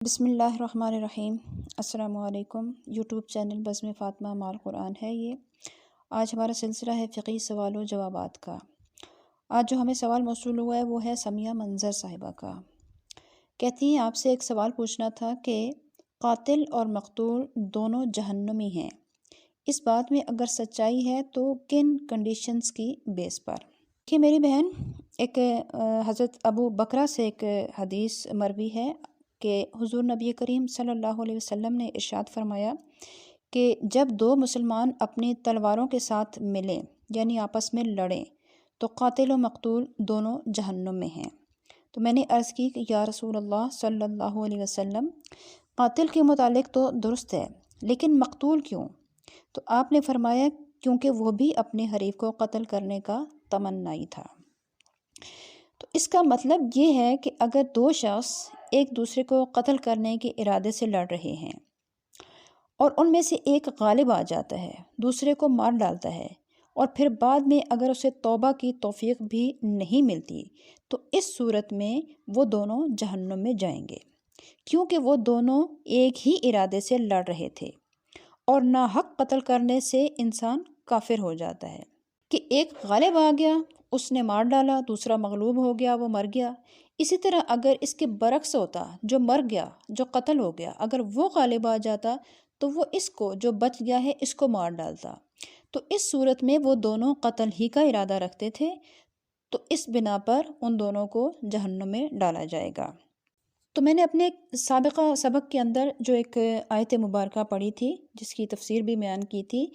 بسم اللہ الرحمن الرحیم۔ السلام علیکم۔ یوٹیوب چینل بزم فاطمہ مع القرآن ہے یہ۔ آج ہمارا سلسلہ ہے فقہی سوال و جوابات کا۔ آج جو ہمیں سوال موصول ہوا ہے وہ ہے سمیہ منظر صاحبہ کا۔ کہتی ہیں آپ سے ایک سوال پوچھنا تھا کہ قاتل اور مقتول دونوں جہنمی ہیں، اس بات میں اگر سچائی ہے تو کن کنڈیشنز کی بیس پر؟ کہ میری بہن، ایک حضرت ابو بکرہ سے ایک حدیث مروی ہے کہ حضور نبی کریم صلی اللہ علیہ وسلم نے ارشاد فرمایا کہ جب دو مسلمان اپنی تلواروں کے ساتھ ملیں یعنی آپس میں لڑیں تو قاتل و مقتول دونوں جہنم میں ہیں۔ تو میں نے عرض کی کہ یا رسول اللہ صلی اللہ علیہ وسلم، قاتل کے متعلق تو درست ہے لیکن مقتول کیوں؟ تو آپ نے فرمایا کیونکہ وہ بھی اپنے حریف کو قتل کرنے کا تمنائی تھا۔ تو اس کا مطلب یہ ہے کہ اگر دو شخص ایک دوسرے کو قتل کرنے کے ارادے سے لڑ رہے ہیں اور ان میں سے ایک غالب آ جاتا ہے، دوسرے کو مار ڈالتا ہے، اور پھر بعد میں اگر اسے توبہ کی توفیق بھی نہیں ملتی تو اس صورت میں وہ دونوں جہنم میں جائیں گے، کیونکہ وہ دونوں ایک ہی ارادے سے لڑ رہے تھے، اور ناحق قتل کرنے سے انسان کافر ہو جاتا ہے کہ ایک غالب آ گیا، اس نے مار ڈالا، دوسرا مغلوب ہو گیا، وہ مر گیا۔ اسی طرح اگر اس کے برعکس ہوتا، جو مر گیا، جو قتل ہو گیا، اگر وہ غالب آ جاتا تو وہ اس کو، جو بچ گیا ہے، اس کو مار ڈالتا، تو اس صورت میں وہ دونوں قتل ہی کا ارادہ رکھتے تھے، تو اس بنا پر ان دونوں کو جہنم میں ڈالا جائے گا۔ تو میں نے اپنے سابقہ سبق کے اندر جو ایک آیت مبارکہ پڑھی تھی جس کی تفسیر بھی بیان کی تھی،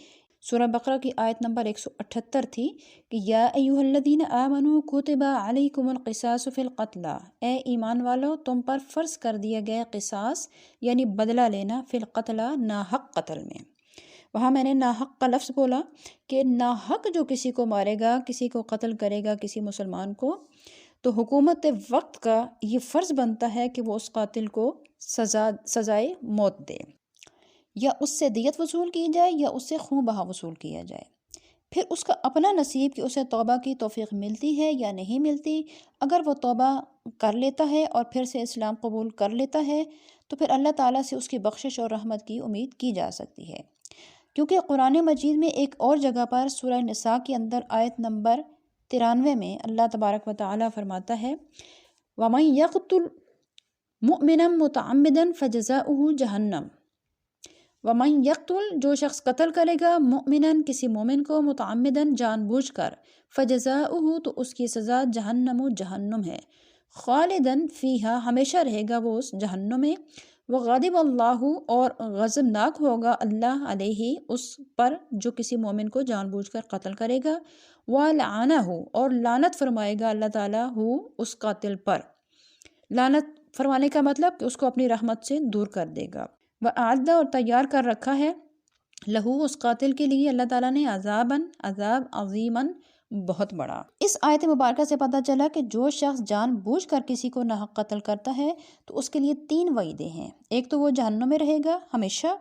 سورہ بقرہ کی آیت نمبر 178 تھی کہ یا ایھا الذین آمنوا کتب علیکم القصاص فی القتلی، اے ایمان والو تم پر فرض کر دیا گیا قصاص یعنی بدلہ لینا، فی القتلی ناحق قتل میں۔ وہاں میں نے ناحق کا لفظ بولا کہ ناحق جو کسی کو مارے گا، کسی کو قتل کرے گا، کسی مسلمان کو، تو حکومت وقت کا یہ فرض بنتا ہے کہ وہ اس قاتل کو سزائے موت دے، یا اس سے دیت وصول کی جائے یا اس سے خون بہا وصول کیا جائے۔ پھر اس کا اپنا نصیب کہ اسے توبہ کی توفیق ملتی ہے یا نہیں ملتی۔ اگر وہ توبہ کر لیتا ہے اور پھر سے اسلام قبول کر لیتا ہے تو پھر اللہ تعالیٰ سے اس کی بخشش اور رحمت کی امید کی جا سکتی ہے، کیونکہ قرآن مجید میں ایک اور جگہ پر سورہ نساء کے اندر آیت نمبر 93 میں اللہ تبارک و تعالیٰ فرماتا ہے وَمَن يَقْتُلْ مُؤْمِنًا مُتَعَمِّدًا فَجَزَاؤُهُ جَهَنَّمُ، وَمَن يَقْتُلْ جو شخص قتل کرے گا مؤمناً کسی مومن کو متعمداً جان بوجھ کر، فَجَزَاؤُهُ تو اس کی سزا جہنم جہنم ہے، خالداً فیہا ہمیشہ رہے گا وہ اس جہنم میں، وغضب اللہ اور غضبناک ہوگا اللہ علیہ اس پر جو کسی مومن کو جان بوجھ کر قتل کرے گا، وَلَعَنَہُ اور لعنت فرمائے گا اللہ تعالیٰ اس قاتل پر۔ لعنت فرمانے کا مطلب کہ اس کو اپنی رحمت سے دور کر دے گا۔ وَأَعَدَّ اور تیار کر رکھا ہے لہو اس قاتل کے لیے اللہ تعالیٰ نے عذاب عظیماً بہت بڑا۔ اس آیت مبارکہ سے پتہ چلا کہ جو شخص جان بوجھ کر کسی کو ناحق قتل کرتا ہے تو اس کے لیے 3 وعیدیں ہیں، ایک تو وہ جہنم میں رہے گا ہمیشہ،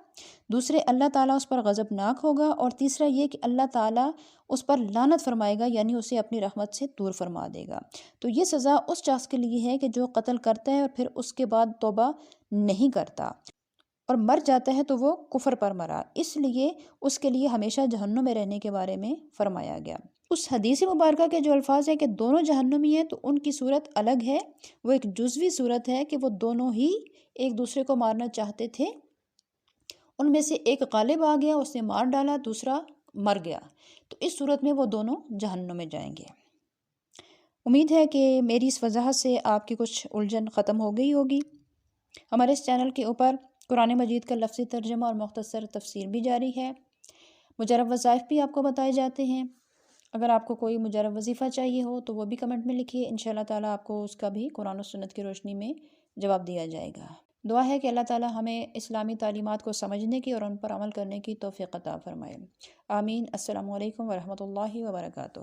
دوسرے اللہ تعالیٰ اس پر غضبناک ہوگا، اور تیسرا یہ کہ اللہ تعالیٰ اس پر لعنت فرمائے گا یعنی اسے اپنی رحمت سے دور فرما دے گا۔ تو یہ سزا اس شخص کے لیے ہے کہ جو قتل کرتا ہے اور پھر اس کے بعد توبہ نہیں کرتا اور مر جاتا ہے تو وہ کفر پر مرا، اس لیے اس کے لیے ہمیشہ جہنم میں رہنے کے بارے میں فرمایا گیا۔ اس حدیث مبارکہ کے جو الفاظ ہیں کہ دونوں جہنمی ہیں، تو ان کی صورت الگ ہے، وہ ایک جزوی صورت ہے کہ وہ دونوں ہی ایک دوسرے کو مارنا چاہتے تھے، ان میں سے ایک غالب آ گیا، اس نے مار ڈالا، دوسرا مر گیا، تو اس صورت میں وہ دونوں جہنم میں جائیں گے۔ امید ہے کہ میری اس وضاحت سے آپ کی کچھ الجھن ختم ہو گئی ہوگی۔ ہمارے اس چینل کے اوپر قرآن مجید کا لفظی ترجمہ اور مختصر تفسیر بھی جاری ہے، مجرب وظائف بھی آپ کو بتائے جاتے ہیں۔ اگر آپ کو کوئی مجرب وظیفہ چاہیے ہو تو وہ بھی کمنٹ میں لکھیے، انشاءاللہ تعالیٰ آپ کو اس کا بھی قرآن و سنت کی روشنی میں جواب دیا جائے گا۔ دعا ہے کہ اللہ تعالیٰ ہمیں اسلامی تعلیمات کو سمجھنے کی اور ان پر عمل کرنے کی توفیق عطا فرمائے۔ آمین۔ السلام علیکم ورحمۃ اللہ وبرکاتہ۔